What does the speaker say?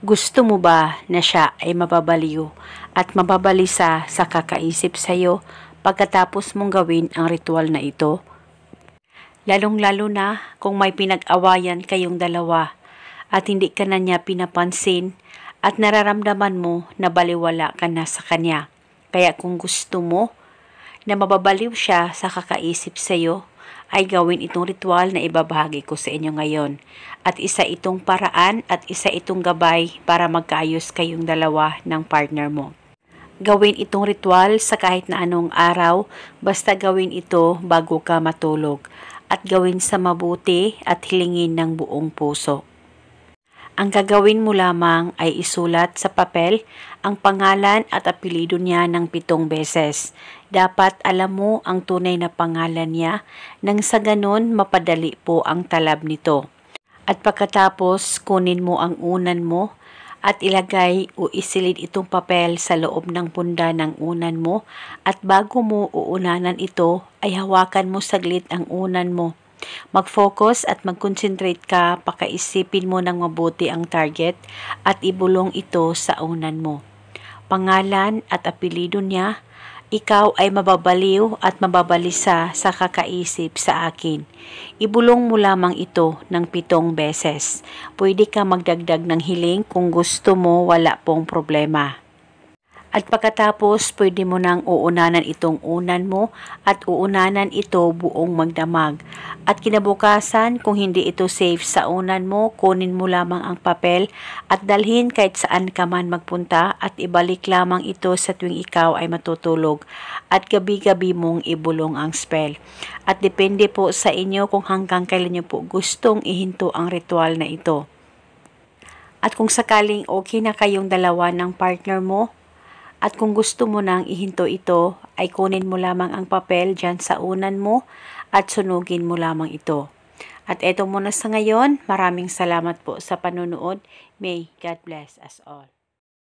Gusto mo ba na siya ay mababaliw at mababalisa sa kakaisip sa'yo pagkatapos mong gawin ang ritual na ito? Lalong-lalo na kung may pinag-awayan kayong dalawa at hindi ka na niya pinapansin at nararamdaman mo na baliwala ka na sa kanya. Kaya kung gusto mo na mababaliw siya sa kakaisip sa'yo, ay gawin itong ritual na ibabahagi ko sa inyo ngayon. At isa itong paraan at isa itong gabay para magkaayos kayong dalawa ng partner mo. Gawin itong ritual sa kahit na anong araw, basta gawin ito bago ka matulog. At gawin sa mabuti at hilingin ng buong puso. Ang gagawin mo lamang ay isulat sa papel ang pangalan at apelyido niya ng 7 beses. Dapat alam mo ang tunay na pangalan niya nang sa ganon mapadali po ang talab nito. At pagkatapos kunin mo ang unan mo at ilagay o isilid itong papel sa loob ng punda ng unan mo at bago mo uunanan ito ay hawakan mo saglit ang unan mo. Mag-focus at mag-concentrate ka, pakaisipin mo ng mabuti ang target at ibulong ito sa unan mo. Pangalan at apelyido niya, ikaw ay mababaliw at mababalisa sa kakaisip sa akin. Ibulong mo lamang ito ng 7 beses. Pwede ka magdagdag ng hiling kung gusto mo, wala pong problema. At pagkatapos, pwede mo nang uunanan itong unan mo at uunanan ito buong magdamag. At kinabukasan, kung hindi ito safe sa unan mo, kunin mo lamang ang papel at dalhin kahit saan ka man magpunta at ibalik lamang ito sa tuwing ikaw ay matutulog. At gabi-gabi mong ibulong ang spell. At depende po sa inyo kung hanggang kailan nyo po gustong ihinto ang ritual na ito. At kung sakaling okay na kayong dalawa ng partner mo, at kung gusto mo nang ihinto ito, ay kunin mo lamang ang papel dyan sa unan mo at sunugin mo lamang ito. At eto muna sa ngayon, maraming salamat po sa panunood. May God bless us all.